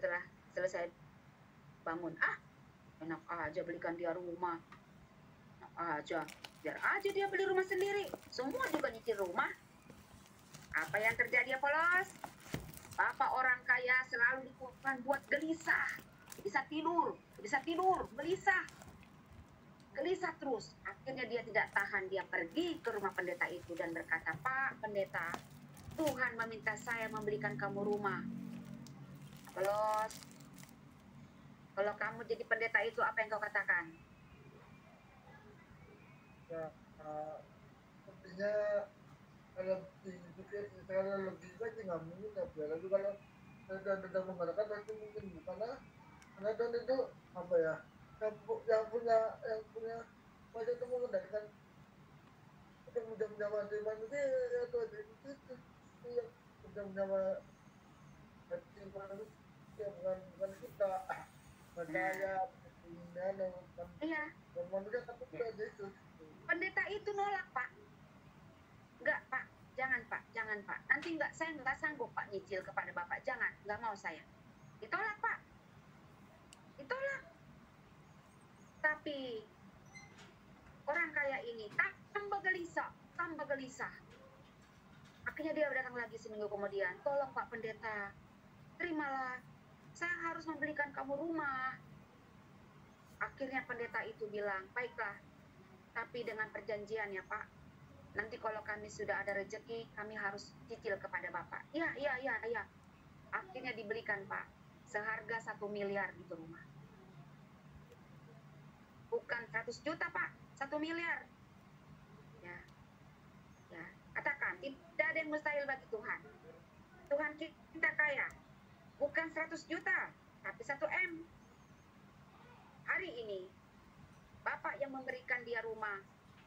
setelah selesai bangun, enak aja belikan dia rumah, enak aja, biar aja dia beli rumah sendiri, semua juga nyicil rumah. Apa yang terjadi ya polos? Bapak orang kaya selalu dikuatkan buat gelisah, bisa tidur, gelisah terus. Akhirnya dia tidak tahan, dia pergi ke rumah pendeta itu dan berkata, "Pak pendeta, Tuhan meminta saya membelikan kamu rumah." Polos, kalau kamu jadi pendeta itu apa yang kau katakan? Ya, sepertinya kalau dipikir secara logika sih nggak mungkin ya, tapi kalau dan mengatakan pasti mungkin bukan karena Don itu apa ya, yang punya masa itu mengendalikan jam-jam hati manusia ya Tuhan itu yang jam-jam hati manusia, bukan kita, bukan saya, bukan Iya, manusia, tapi ya. itu. Pendeta itu nolak, Pak. Enggak, Pak. Jangan, Pak. Nanti saya nggak sanggup, Pak, nyicil kepada Bapak. Jangan, nggak mau saya. Ditolak, Pak. Ditolak. Tapi orang kaya ini tambah gelisah. Akhirnya dia datang lagi seminggu kemudian. "Tolong Pak Pendeta, terimalah. Saya harus membelikan kamu rumah." Akhirnya pendeta itu bilang, "Baiklah, tapi dengan perjanjian ya Pak. Nanti kalau kami sudah ada rezeki, kami harus cicil kepada Bapak." Iya. Akhirnya dibelikan Pak. Seharga 1 miliar itu rumah. Bukan 100 juta Pak, 1 miliar. Ya. Katakan, tidak ada yang mustahil bagi Tuhan. Tuhan kita kaya. Bukan 100 juta, tapi 1 M. Hari ini, Bapak yang memberikan dia rumah,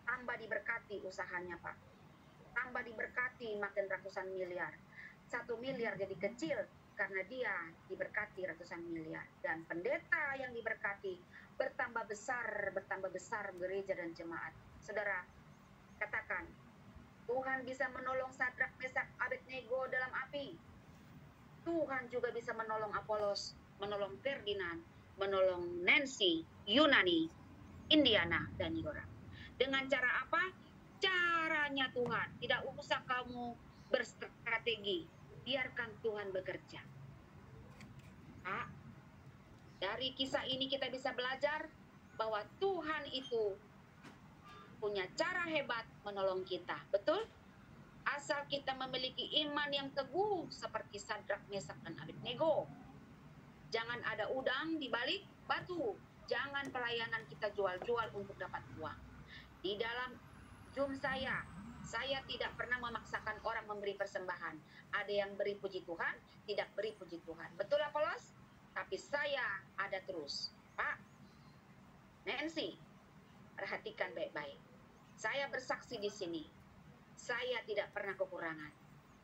tambah diberkati usahanya, Pak. Tambah diberkati makin ratusan miliar. 1 miliar jadi kecil karena dia diberkati ratusan miliar. Dan pendeta yang diberkati bertambah besar gereja dan jemaat. Saudara, katakan, Tuhan bisa menolong Sadrak, Mesak, Abednego dalam api. Tuhan juga bisa menolong Apolos, menolong Ferdinand, menolong Nancy, Yunani, Indiana, dan Yoram. Dengan cara apa? Caranya Tuhan. Tidak usah kamu berstrategi. Biarkan Tuhan bekerja. Pak, dari kisah ini kita bisa belajar bahwa Tuhan itu punya cara hebat menolong kita. Betul? Asal kita memiliki iman yang teguh seperti Sadrak, Mesak, dan Abednego. Jangan ada udang di balik batu. Jangan pelayanan kita jual-jual untuk dapat uang. Di dalam Zoom saya tidak pernah memaksakan orang memberi persembahan. Ada yang beri puji Tuhan, tidak beri puji Tuhan. Betul Apolos? Tapi saya ada terus. Pak, Nancy, perhatikan baik-baik. Saya bersaksi di sini. Saya tidak pernah kekurangan.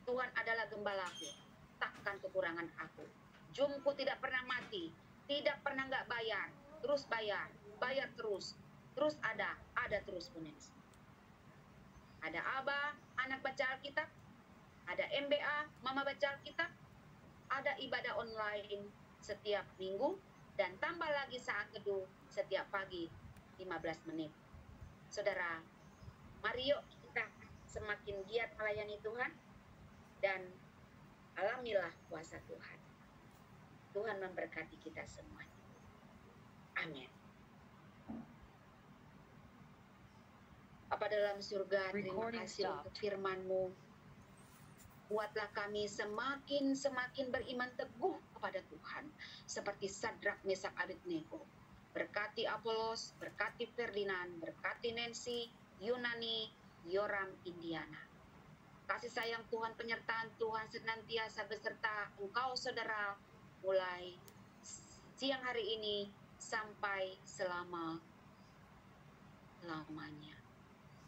Tuhan adalah gembalaku. Takkan kekurangan aku. Zoomku tidak pernah mati. Tidak pernah nggak bayar. Terus bayar. Bayar terus. Terus ada terus Bu Nancy. Ada Abah, anak baca Alkitab. Ada MBA, Mama baca Alkitab. Ada ibadah online setiap minggu. Dan tambah lagi saat teduh setiap pagi 15 menit. Saudara, mari yuk kita semakin giat melayani Tuhan. Dan alamilah kuasa Tuhan. Tuhan memberkati kita semuanya. Amin. Bapa dalam surga, terima kasih untuk firman-Mu. Buatlah kami semakin beriman teguh kepada Tuhan. Seperti Sadrak, Mesak, Abednego. Berkati Apolos, berkati Ferdinand, berkati Nancy, Yunani, Yoram, Indiana. Kasih sayang Tuhan, penyertaan Tuhan senantiasa beserta engkau saudara, mulai siang hari ini sampai selama-lamanya.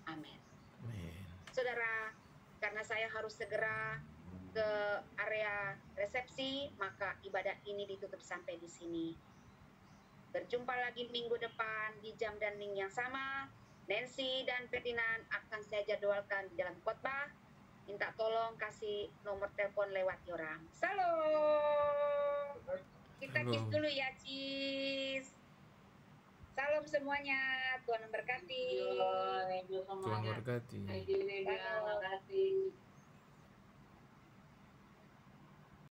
Amin. Saudara, karena saya harus segera ke area resepsi, maka ibadah ini ditutup sampai di sini. Berjumpa lagi minggu depan di jam dan link yang sama. Nancy dan Ferdinand akan saya jadwalkan di dalam khotbah. Minta tolong kasih nomor telepon lewat Yoram. Salam. Cis dulu ya, Cis. Salam semuanya, Tuhan memberkati. Tuhan berkati. Terima kasih.